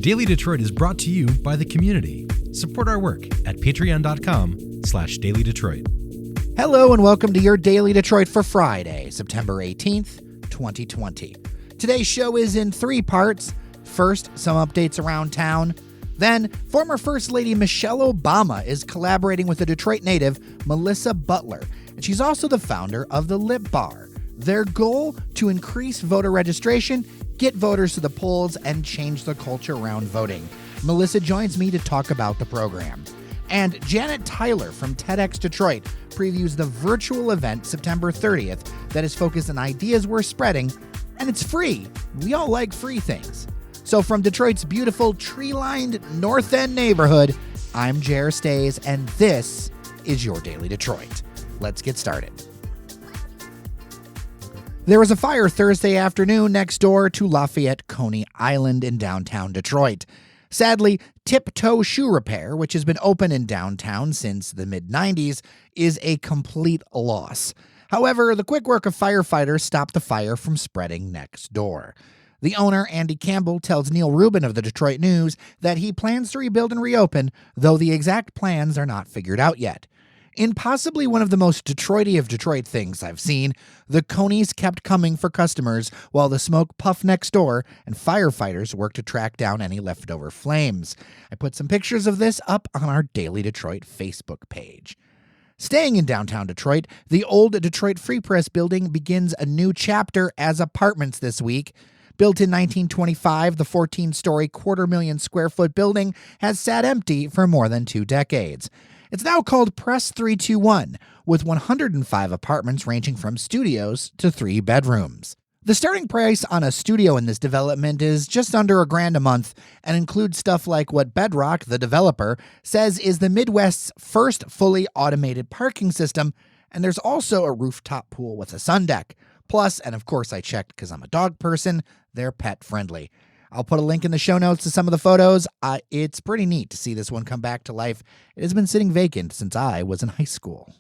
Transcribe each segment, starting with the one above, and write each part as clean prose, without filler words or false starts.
Daily Detroit is brought to you by the community. Support our work at patreon.com/Daily Detroit. Hello and welcome to your Daily Detroit for Friday, September 18th, 2020. Today's show is in three parts. First, some updates around town. Then, former First Lady Michelle Obama is collaborating with a Detroit native, Melissa Butler, and she's also the founder of the Lip Bar. Their goal? To increase voter registration, get voters to the polls, and change the culture around voting. Melissa joins me to talk about the program. And Janet Tyler from TEDxDetroit previews the virtual event September 30th that is focused on ideas we're spreading, and it's free. We all like free things. So from Detroit's beautiful tree-lined North End neighborhood, I'm Jer Stays, and this is your Daily Detroit. Let's get started. There was a fire Thursday afternoon next door to Lafayette Coney Island in downtown Detroit. Sadly, Tiptoe Shoe Repair, which has been open in downtown since the mid-90s, is a complete loss. However, the quick work of firefighters stopped the fire from spreading next door. The owner, Andy Campbell, tells Neil Rubin of the Detroit News that he plans to rebuild and reopen, though the exact plans are not figured out yet. In possibly one of the most Detroity of Detroit things I've seen, the Coneys kept coming for customers while the smoke puffed next door and firefighters worked to track down any leftover flames. I put some pictures of this up on our Daily Detroit Facebook page. Staying in downtown Detroit, the old Detroit Free Press building begins a new chapter as apartments this week. Built in 1925, the 14-story, 250,000-square-foot building has sat empty for more than 2 decades. It's now called Press 321, with 105 apartments ranging from studios to 3 bedrooms. The starting price on a studio in this development is just under $1,000 a month and includes stuff like what Bedrock, the developer, says is the Midwest's first fully automated parking system, and there's also a rooftop pool with a sun deck. Plus, and of course I checked because I'm a dog person, they're pet friendly. I'll put a link in the show notes to some of the photos. It's pretty neat to see this one come back to life. It has been sitting vacant since I was in high school.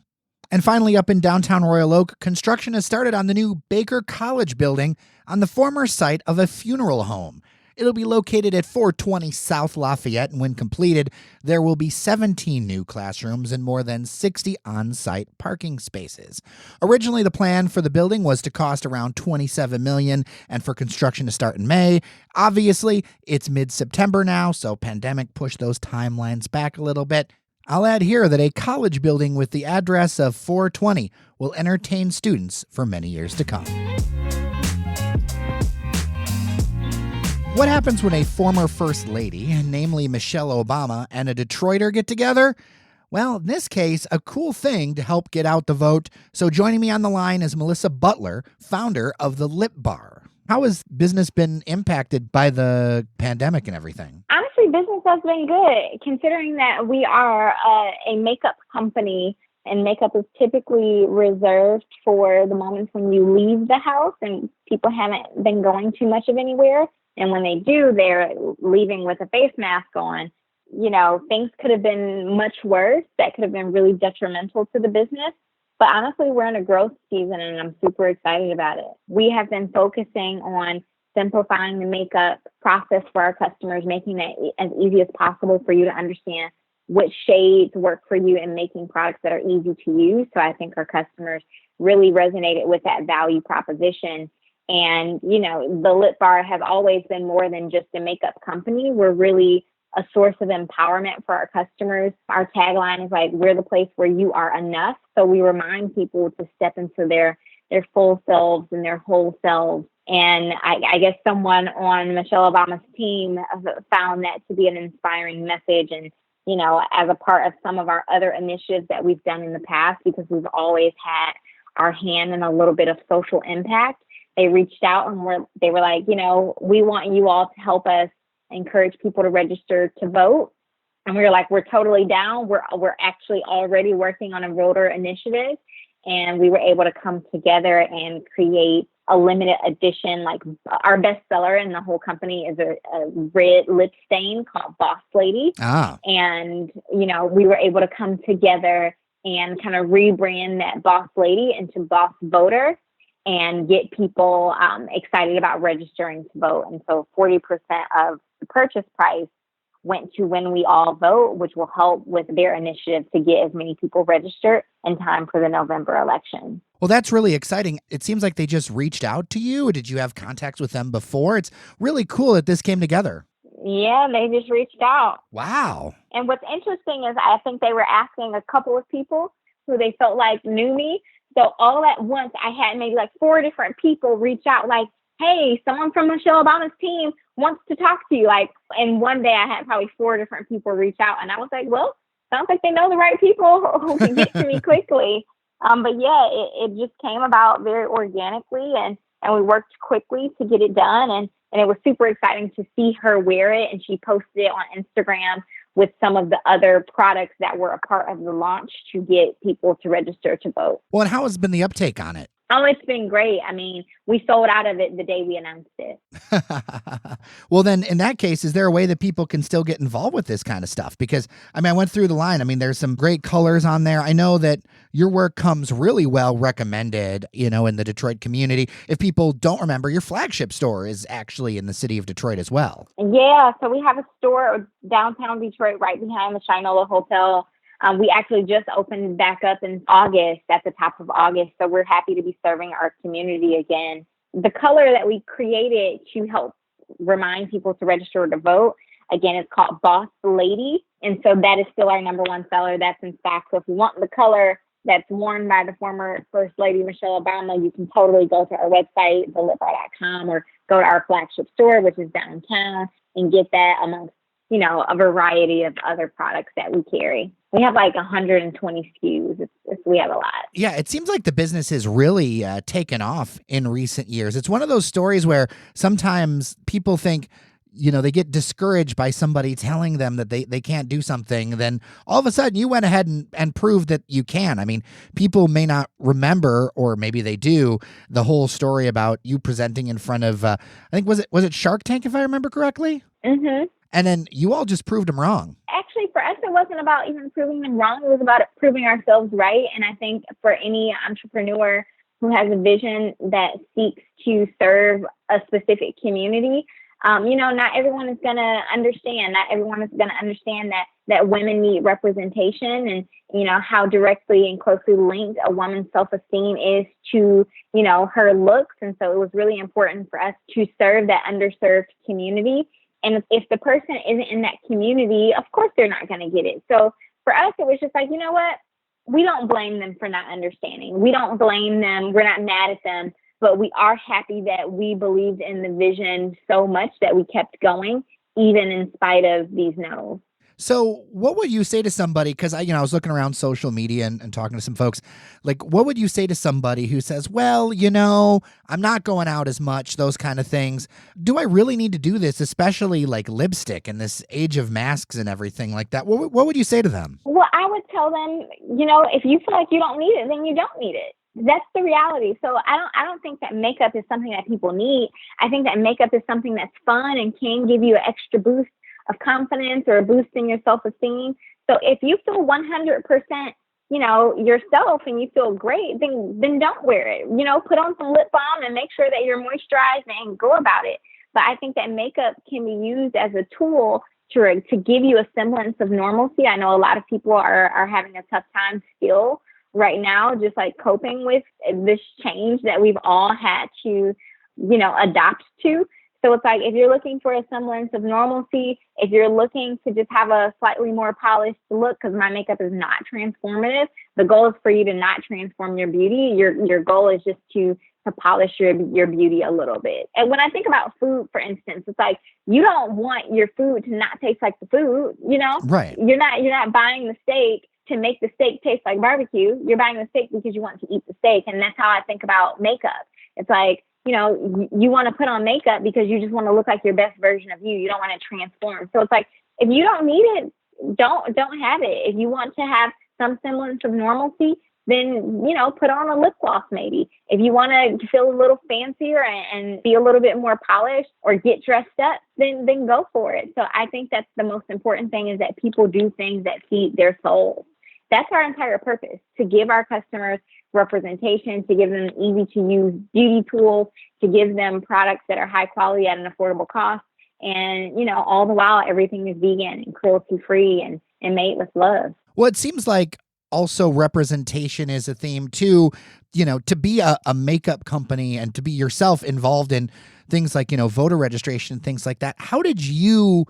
And finally, up in downtown Royal Oak, construction has started on the new Baker College building on the former site of a funeral home. It'll be located at 420 South Lafayette, and when completed, there will be 17 new classrooms and more than 60 on-site parking spaces. Originally, the plan for the building was to cost around $27 million and for construction to start in May. Obviously, it's mid-September now, so pandemic pushed those timelines back a little bit. I'll add here that a college building with the address of 420 will entertain students for many years to come. What happens when a former First Lady, namely Michelle Obama, and a Detroiter get together? Well, in this case, a cool thing to help get out the vote. So joining me on the line is Melissa Butler, founder of the Lip Bar. How has business been impacted by the pandemic and everything? Honestly, business has been good, considering that we are a makeup company, and makeup is typically reserved for the moments when you leave the house and people haven't been going too much of anywhere. And when they do, they're leaving with a face mask on. You know, things could have been much worse. That could have been really detrimental to the business. But honestly, we're in a growth season and I'm super excited about it. We have been focusing on simplifying the makeup process for our customers, making it as easy as possible for you to understand which shades work for you and making products that are easy to use. So I think our customers really resonated with that value proposition. And, you know, the Lip Bar has always been more than just a makeup company. We're really a source of empowerment for our customers. Our tagline is like, we're the place where you are enough. So we remind people to step into their full selves and their whole selves. And I guess someone on Michelle Obama's team found that to be an inspiring message. And, you know, as a part of some of our other initiatives that we've done in the past, because we've always had our hand in a little bit of social impact, they reached out and they were like, you know, we want you all to help us encourage people to register to vote. And we were like, we're totally down. We're actually already working on a voter initiative. And we were able to come together and create a limited edition, like our bestseller in the whole company is a red lip stain called Boss Lady. And, you know, we were able to come together and kind of rebrand that Boss Lady into Boss Voter. and get people excited about registering to vote. And so 40% of the purchase price went to When We All Vote, which will help with their initiative to get as many people registered in time for the November election. Well, that's really exciting. It seems like they just reached out to you. Did you have contacts with them before? It's really cool that this came together. Yeah, they just reached out. Wow. And what's interesting is I think they were asking a couple of people who they felt like knew me. So all at once, I had maybe like 4 different people reach out like, hey, someone from Michelle Obama's team wants to talk to you. Like, and one day I had probably 4 different people reach out. And I was like, well, sounds like they know the right people who can get to me quickly. But yeah, it just came about very organically, and we worked quickly to get it done. And it was super exciting to see her wear it. And she posted it on Instagram with some of the other products that were a part of the launch to get people to register to vote. Well, and how has been the uptake on it? Oh, it's been great. I mean, we sold out of it the day we announced it. Well, then in that case, is there a way that people can still get involved with this kind of stuff? Because, I mean, I went through the line. I mean, there's some great colors on there. I know that your work comes really well recommended, in the Detroit community. If people don't remember, your flagship store is actually in the city of Detroit as well. Yeah, so we have a store downtown Detroit right behind the Shinola Hotel. We actually just opened back up in August, at the top of August. So we're happy to be serving our community again. The color that we created to help remind people to register to vote, again, it's called Boss Lady. And so that is still our number one seller. That's in stock. So if you want the color that's worn by the former First Lady Michelle Obama, you can totally go to our website, thelipbar.com, or go to our flagship store, which is downtown, and get that amongst a variety of other products that we carry. We have like 120 SKUs. We have a lot. Yeah, it seems like the business has really taken off in recent years. It's one of those stories where sometimes people think, they get discouraged by somebody telling them that they can't do something. Then all of a sudden you went ahead and proved that you can. I mean, people may not remember, or maybe they do, the whole story about you presenting in front of, I think, was it Shark Tank, if I remember correctly? Mm-hmm. And then you all just proved them wrong. Actually, for us, it wasn't about even proving them wrong. It was about proving ourselves right. And I think for any entrepreneur who has a vision that seeks to serve a specific community, not everyone is going to understand. Not everyone is going to understand that women need representation, and, how directly and closely linked a woman's self-esteem is to, her looks. And so it was really important for us to serve that underserved community. And if the person isn't in that community, of course, they're not going to get it. So for us, it was just like, you know what? We don't blame them for not understanding. We don't blame them. We're not mad at them. But we are happy that we believed in the vision so much that we kept going, even in spite of these no's. So what would you say to somebody, because I was looking around social media and talking to some folks, like, what would you say to somebody who says, well, I'm not going out as much, those kind of things. Do I really need to do this, especially like lipstick in this age of masks and everything like that? What would you say to them? Well, I would tell them, if you feel like you don't need it, then you don't need it. That's the reality. So I don't think that makeup is something that people need. I think that makeup is something that's fun and can give you an extra boost of confidence or a boost in your self-esteem. So if you feel 100%, yourself and you feel great, then don't wear it. Put on some lip balm and make sure that you're moisturized and go about it. But I think that makeup can be used as a tool to give you a semblance of normalcy. I know a lot of people are having a tough time still right now, just like coping with this change that we've all had to, adopt to. So it's like, if you're looking for a semblance of normalcy, if you're looking to just have a slightly more polished look, because my makeup is not transformative, the goal is for you to not transform your beauty. Your goal is just to polish your beauty a little bit. And when I think about food, for instance, it's like, you don't want your food to not taste like the food, Right. You're not buying the steak to make the steak taste like barbecue. You're buying the steak because you want to eat the steak. And that's how I think about makeup. It's like, you want to put on makeup because you just want to look like your best version of you. You don't want to transform. So it's like, if you don't need it, don't have it. If you want to have some semblance of normalcy, then, put on a lip gloss maybe. If you want to feel a little fancier and be a little bit more polished or get dressed up, then go for it. So I think that's the most important thing, is that people do things that feed their souls. That's our entire purpose, to give our customers representation, to give them easy to use beauty tools, to give them products that are high quality at an affordable cost. And, all the while, everything is vegan and cruelty free and made with love. Well, it seems like also representation is a theme too, to be a makeup company and to be yourself involved in things like, voter registration, things like that. How did you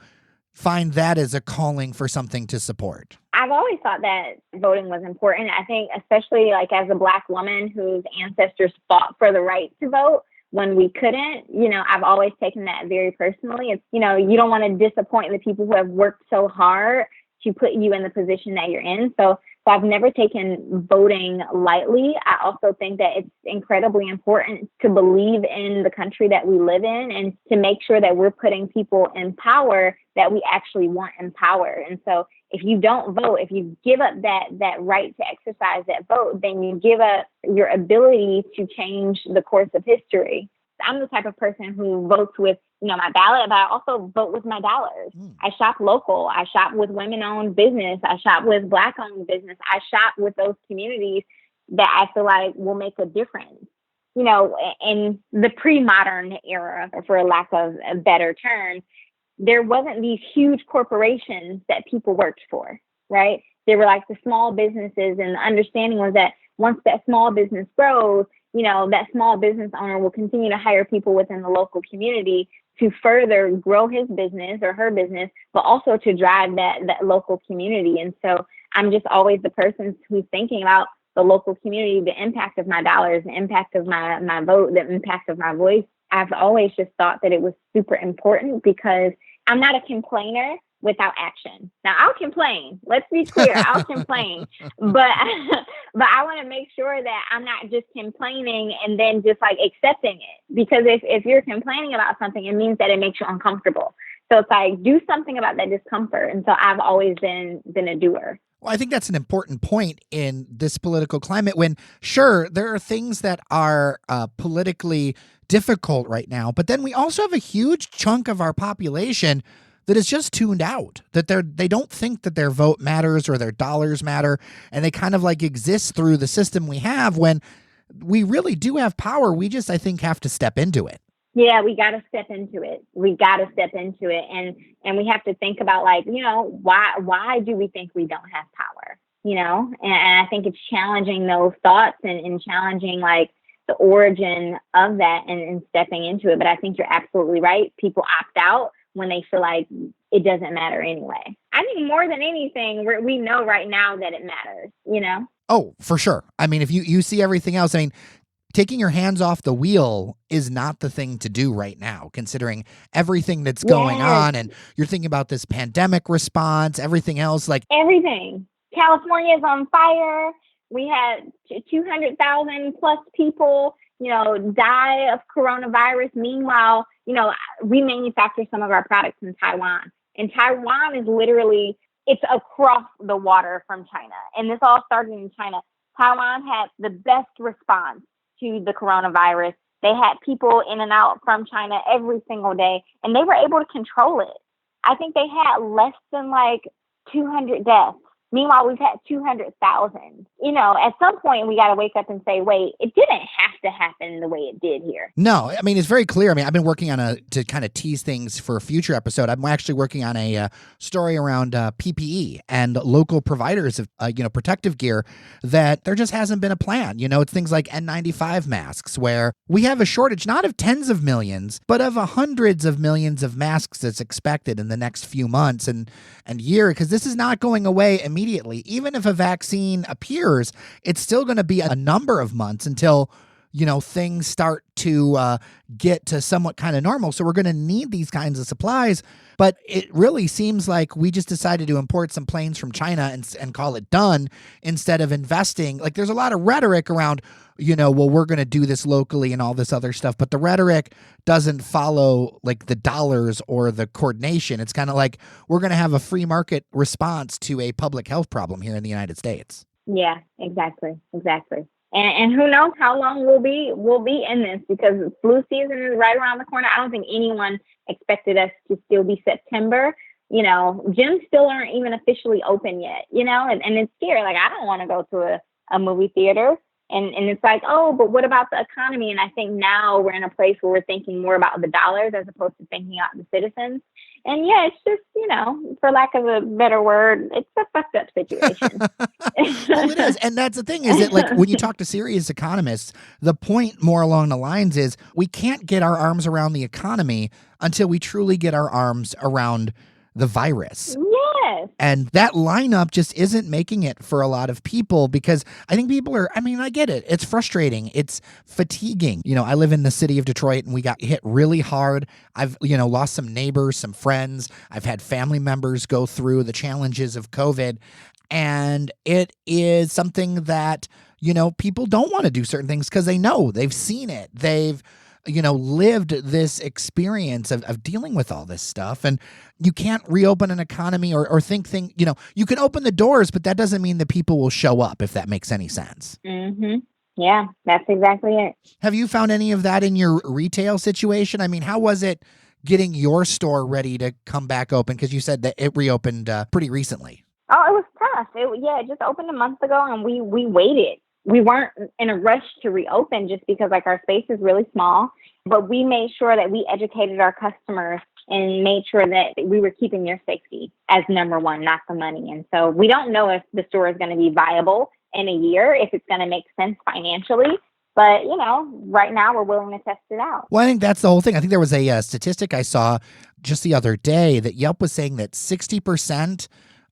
find that as a calling for something to support? I've always thought that voting was important. I think especially like as a Black woman whose ancestors fought for the right to vote when we couldn't, I've always taken that very personally. It's, you don't want to disappoint the people who have worked so hard to put you in the position that you're in. So I've never taken voting lightly. I also think that it's incredibly important to believe in the country that we live in and to make sure that we're putting people in power that we actually want in power. And so if you don't vote, if you give up that right to exercise that vote, then you give up your ability to change the course of history. I'm the type of person who votes with, my ballot, but I also vote with my dollars. I shop local. I shop with women-owned business. I shop with Black-owned business. I shop with those communities that I feel like will make a difference. In the pre-modern era, for lack of a better term, there wasn't these huge corporations that people worked for, right? They were like the small businesses, and the understanding was that once that small business grows, that small business owner will continue to hire people within the local community to further grow his business or her business, but also to drive that local community. And so I'm just always the person who's thinking about the local community, the impact of my dollars, the impact of my vote, the impact of my voice. I've always just thought that it was super important because I'm not a complainer without action. Now I'll complain. Let's be clear. I'll complain, but I want to make sure that I'm not just complaining and then just like accepting it. Because if you're complaining about something, it means that it makes you uncomfortable. So it's like, do something about that discomfort. And so I've always been a doer. Well, I think that's an important point in this political climate when, sure, there are things that are politically difficult right now, but then we also have a huge chunk of our population that is just tuned out, that they don't think that their vote matters or their dollars matter, and they kind of like exist through the system we have when we really do have power. We just, I think, have to step into it. Yeah, we got to step into it. And we have to think about like, why do we think we don't have power? And I think it's challenging those thoughts and challenging like the origin of that and stepping into it. But I think you're absolutely right. People opt out when they feel like it doesn't matter anyway. I think more than anything, we know right now that it matters, Oh, for sure. I mean, if you see everything else, I mean, taking your hands off the wheel is not the thing to do right now, considering everything that's going on. And you're thinking about this pandemic response, everything else, like everything. California is on fire. We had 200,000 plus people, die of coronavirus. Meanwhile, we manufacture some of our products in Taiwan. And Taiwan is literally, it's across the water from China. And this all started in China. Taiwan had the best response to the coronavirus. They had people in and out from China every single day, and they were able to control it. I think they had less than like 200 deaths. Meanwhile, we've had 200,000. At some point we got to wake up and say, wait, it didn't have to happen the way it did here. No, I mean, it's very clear. I mean, I've been working on to kind of tease things for a future episode. I'm actually working on a story around PPE and local providers of, protective gear that there just hasn't been a plan. It's things like N95 masks where we have a shortage, not of tens of millions, but of hundreds of millions of masks that's expected in the next few months and year, because this is not going away immediately. Even if a vaccine appears, it's still going to be a number of months until things start to get to somewhat kind of normal. So we're going to need these kinds of supplies. But it really seems like we just decided to import some planes from China and call it done instead of investing. Like there's a lot of rhetoric around, we're going to do this locally and all this other stuff. But the rhetoric doesn't follow like the dollars or the coordination. It's kind of like we're going to have a free market response to a public health problem here in the United States. Yeah, exactly. And who knows how long we'll be in this, because flu season is right around the corner. I don't think anyone expected us to still be September. Gyms still aren't even officially open yet, and it's scary. Like, I don't want to go to a movie theater. And it's like, oh, but what about the economy? And I think now we're in a place where we're thinking more about the dollars as opposed to thinking about the citizens. And yeah, it's just, for lack of a better word, it's a fucked up situation. Well, it is. And that's the thing is that, like, when you talk to serious economists, the point more along the lines is we can't get our arms around the economy until we truly get our arms around the virus. Yes. And that lineup just isn't making it for a lot of people because I think people are, I get it. It's frustrating. It's fatiguing. I live in the city of Detroit and we got hit really hard. I've, lost some neighbors, some friends. I've had family members go through the challenges of COVID. And it is something that, people don't want to do certain things because they know they've seen it. They've lived this experience of dealing with all this stuff. And you can't reopen an economy or you can open the doors, but that doesn't mean that people will show up, if that makes any sense. Mm-hmm. Yeah, that's exactly it. Have you found any of that in your retail situation? How was it getting your store ready to come back open? Because you said that it reopened pretty recently. Oh, it was tough. It just opened a month ago and we waited. We weren't in a rush to reopen just because our space is really small, but we made sure that we educated our customers and made sure that we were keeping their safety as number one, not the money. And so we don't know if the store is going to be viable in a year, if it's going to make sense financially. But, right now we're willing to test it out. Well, I think that's the whole thing. I think there was a statistic I saw just the other day that Yelp was saying that 60%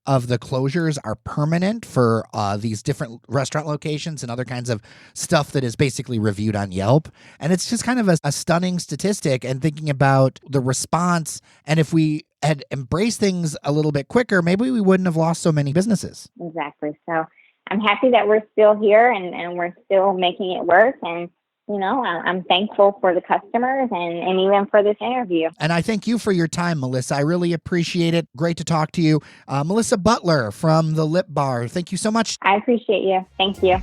of the closures are permanent for these different restaurant locations and other kinds of stuff that is basically reviewed on Yelp. And it's just kind of a stunning statistic, and thinking about the response. And if we had embraced things a little bit quicker, maybe we wouldn't have lost so many businesses. Exactly. So I'm happy that we're still here and we're still making it work. And I'm thankful for the customers and even for this interview. And I thank you for your time, Melissa. I really appreciate it. Great to talk to you. Melissa Butler from the Lip Bar. Thank you so much. I appreciate you. Thank you.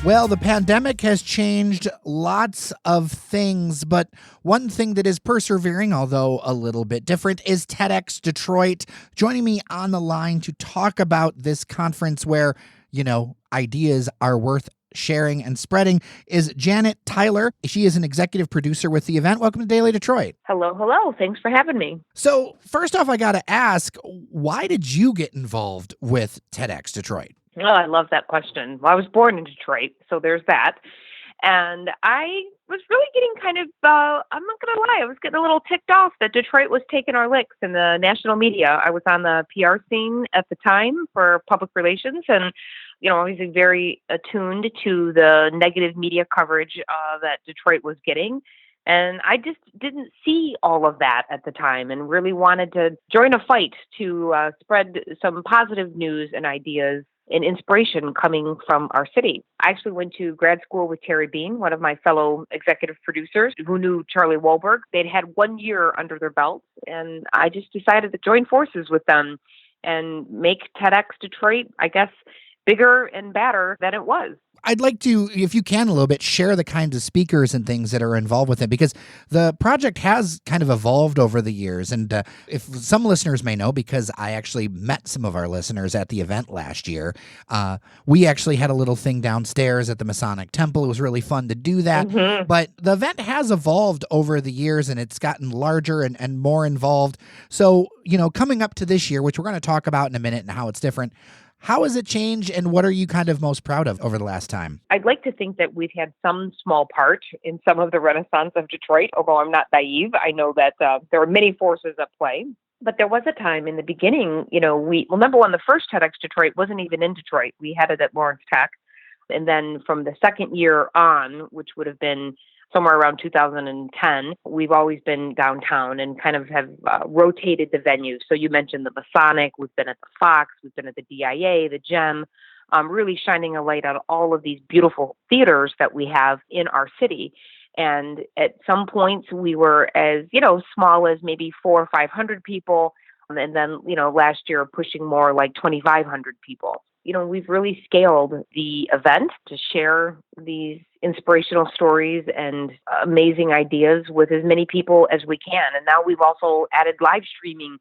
Well, the pandemic has changed lots of things, but one thing that is persevering, although a little bit different, is TEDxDetroit. Joining me on the line to talk about this conference where ideas are worth sharing and spreading is Janet Tyler. She is an executive producer with the event. Welcome to Daily Detroit. Hello. Thanks for having me. So first off, I got to ask, why did you get involved with TEDxDetroit? Oh, I love that question. Well, I was born in Detroit, so there's that. And I was really getting kind of, I'm not going to lie, I was getting a little ticked off that Detroit was taking our licks in the national media. I was on the PR scene at the time for public relations and, obviously very attuned to the negative media coverage that Detroit was getting. And I just didn't see all of that at the time and really wanted to join a fight to spread some positive news and ideas and inspiration coming from our city. I actually went to grad school with Terry Bean, one of my fellow executive producers who knew Charlie Wahlberg. They'd had 1 year under their belts, and I just decided to join forces with them and make TEDxDetroit, I guess, bigger and badder than it was. I'd like to, if you can, a little bit, share the kinds of speakers and things that are involved with it, because the project has kind of evolved over the years. And if some listeners may know, because I actually met some of our listeners at the event last year, we actually had a little thing downstairs at the Masonic Temple. It was really fun to do that. Mm-hmm. But the event has evolved over the years, and it's gotten larger and more involved. So, coming up to this year, which we're going to talk about in a minute and how it's different, how has it changed, and what are you kind of most proud of over the last time? I'd like to think that we've had some small part in some of the renaissance of Detroit, although I'm not naive. I know that there are many forces at play. But there was a time in the beginning, number one, the first TEDxDetroit wasn't even in Detroit. We had it at Lawrence Tech. And then from the second year on, which would have been somewhere around 2010, we've always been downtown and kind of have rotated the venues. So you mentioned the Masonic, we've been at the Fox, we've been at the DIA, the Gem, really shining a light on all of these beautiful theaters that we have in our city. And at some points we were as, small as maybe 400 or 500 people. And then, last year pushing more like 2,500 people. We've really scaled the event to share these inspirational stories and amazing ideas with as many people as we can. And now we've also added live streaming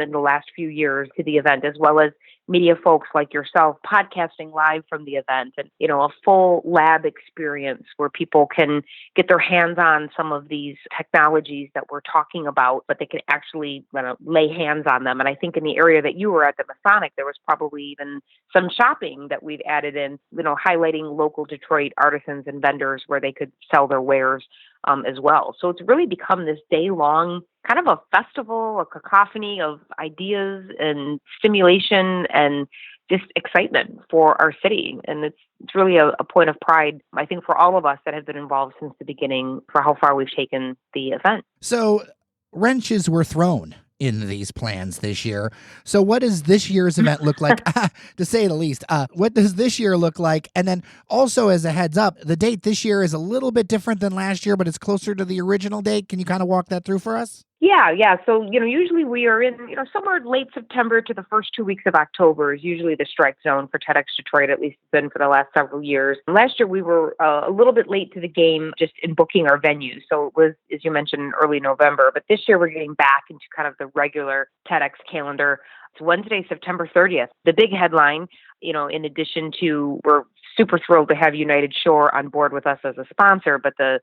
in the last few years to the event, as well as media folks like yourself podcasting live from the event, and, a full lab experience where people can get their hands on some of these technologies that we're talking about, but they can actually lay hands on them. And I think in the area that you were at, the Masonic, there was probably even some shopping that we've added in, highlighting local Detroit artisans and vendors where they could sell their wares as well. So it's really become this day-long kind of a festival, a cacophony of ideas and stimulation and just excitement for our city. And it's really a point of pride, I think, for all of us that have been involved since the beginning for how far we've taken the event. So wrenches were thrown in these plans this year. So what does this year's event look like, to say the least? What does this year look like? And then also, as a heads up, the date this year is a little bit different than last year, but it's closer to the original date. Can you kind of walk that through for us? Yeah. So, usually we are in, somewhere late September to the first 2 weeks of October is usually the strike zone for TEDxDetroit, at least it's been for the last several years. Last year, we were a little bit late to the game just in booking our venues. So it was, as you mentioned, early November. But this year, we're getting back into kind of the regular TEDx calendar. It's Wednesday, September 30th. The big headline, in addition to, we're super thrilled to have United Shore on board with us as a sponsor, but the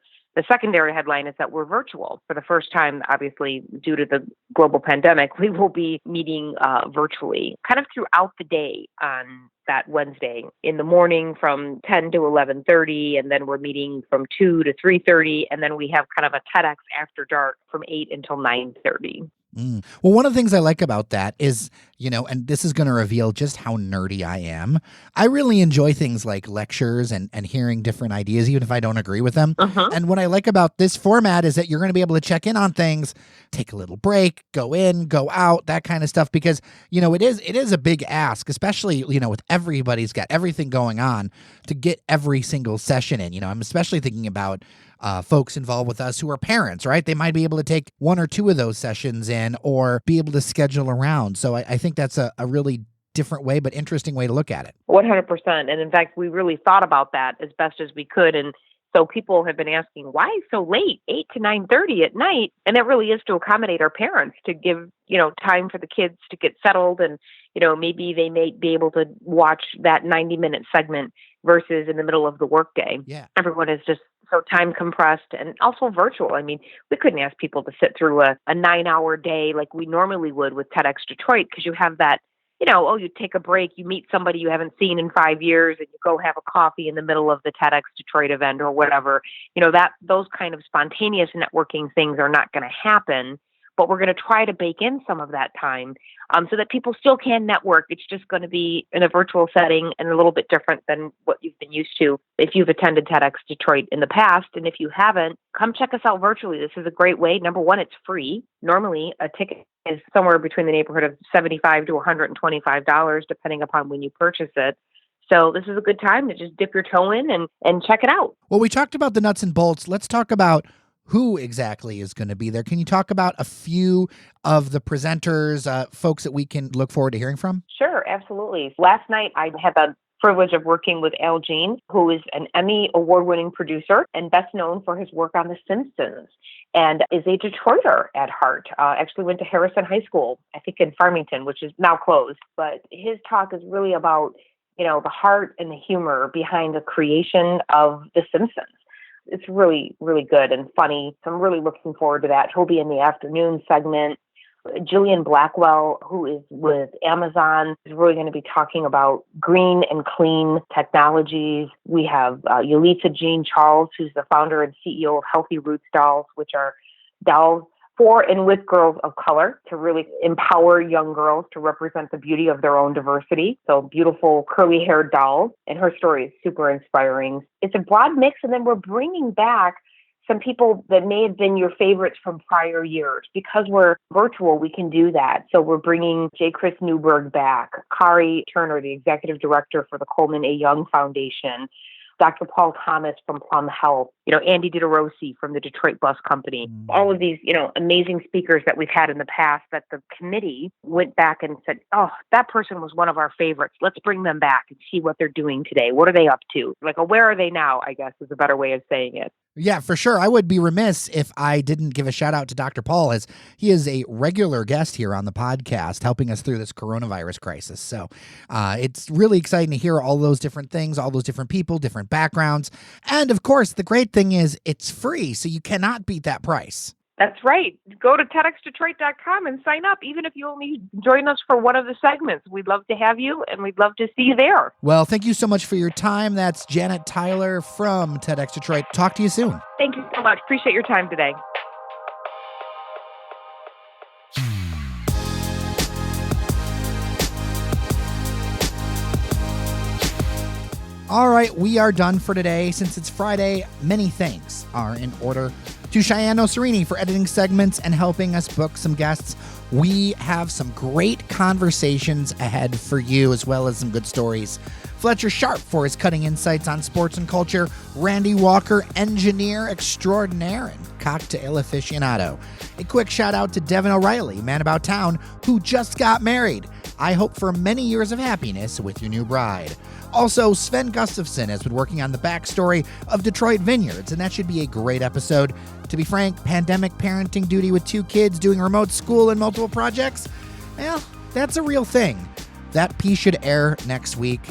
secondary headline is that we're virtual. For the first time, obviously, due to the global pandemic, we will be meeting virtually kind of throughout the day on that Wednesday. In the morning from 10 to 11:30, and then we're meeting from 2 to 3:30, and then we have kind of a TEDx after dark from 8 until 9:30. Well, one of the things I like about that is, and this is going to reveal just how nerdy I am. I really enjoy things like lectures and hearing different ideas, even if I don't agree with them. And what I like about this format is that you're going to be able to check in on things, take a little break, go in, go out, that kind of stuff, because, it is a big ask, especially, with everybody's got everything going on, to get every single session in. I'm especially thinking about folks involved with us who are parents, right? They might be able to take one or two of those sessions in or be able to schedule around. So I think that's a really different way, but interesting way to look at it. 100%. And in fact, we really thought about that as best as we could. And so people have been asking, why so late, 8 to 9:30 at night? And that really is to accommodate our parents, to give, time for the kids to get settled. And, maybe they may be able to watch that 90-minute segment versus in the middle of the workday. Yeah. Everyone is just so time compressed and also virtual. I mean, we couldn't ask people to sit through a 9-hour day like we normally would with TEDxDetroit, because you have that, you take a break, you meet somebody you haven't seen in 5 years, and you go have a coffee in the middle of the TEDxDetroit event or whatever. Those kind of spontaneous networking things are not going to happen. But we're going to try to bake in some of that time so that people still can network. It's just going to be in a virtual setting and a little bit different than what you've been used to if you've attended TEDxDetroit in the past. And if you haven't, come check us out virtually. This is a great way. Number one, it's free. Normally, a ticket is somewhere between the neighborhood of $75 to $125, depending upon when you purchase it. So this is a good time to just dip your toe in and check it out. Well, we talked about the nuts and bolts. Let's talk about who exactly is going to be there. Can you talk about a few of the presenters, folks that we can look forward to hearing from? Sure, absolutely. Last night, I had the privilege of working with Al Jean, who is an Emmy award-winning producer and best known for his work on The Simpsons, and is a Detroiter at heart. Actually went to Harrison High School, I think in Farmington, which is now closed. But his talk is really about, the heart and the humor behind the creation of The Simpsons. It's really, really good and funny. So I'm really looking forward to that. He'll be in the afternoon segment. Jillian Blackwell, who is with Amazon, is really going to be talking about green and clean technologies. We have Yalitza Jean Charles, who's the founder and CEO of Healthy Roots Dolls, which are dolls for and with girls of color to really empower young girls to represent the beauty of their own diversity. So beautiful curly-haired dolls, and her story is super inspiring. It's a broad mix, and then we're bringing back some people that may have been your favorites from prior years. Because we're virtual, we can do that. So we're bringing J. Chris Newberg back, Kari Turner, the executive director for the Coleman A. Young Foundation, Dr. Paul Thomas from Plum Health, Andy DiDeRossi from the Detroit Bus Company, all of these, amazing speakers that we've had in the past that the committee went back and said, oh, that person was one of our favorites. Let's bring them back and see what they're doing today. What are they up to? Where are they now, I guess is a better way of saying it. Yeah, for sure. I would be remiss if I didn't give a shout out to Dr. Paul, as he is a regular guest here on the podcast, helping us through this coronavirus crisis. So it's really exciting to hear all those different things, all those different people, different backgrounds. And of course, the great thing is it's free, so you cannot beat that price. That's right. Go to TEDxDetroit.com and sign up, even if you only join us for one of the segments. We'd love to have you, and we'd love to see you there. Well, thank you so much for your time. That's Janet Tyler from TEDx Detroit. Talk to you soon. Thank you so much. Appreciate your time today. All right, we are done for today. Since it's Friday, many thanks are in order to Cheyenne Oserini for editing segments and helping us book some guests. We have some great conversations ahead for you, as well as some good stories. Fletcher Sharp for his cutting insights on sports and culture. Randy Walker, engineer extraordinaire and cocktail aficionado. A quick shout out to Devin O'Reilly, man about town, who just got married. I hope for many years of happiness with your new bride. Also, Sven Gustafson has been working on the backstory of Detroit Vineyards, and that should be a great episode. To be frank, pandemic parenting duty with 2 kids doing remote school and multiple projects, well, that's a real thing. That piece should air next week.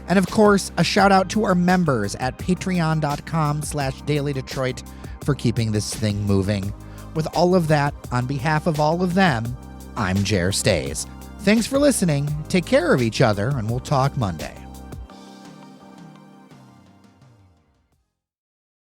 And of course, a shout out to our members at patreon.com/dailydetroit for keeping this thing moving. With all of that, on behalf of all of them, I'm Jer Stays. Thanks for listening, take care of each other, and we'll talk Monday.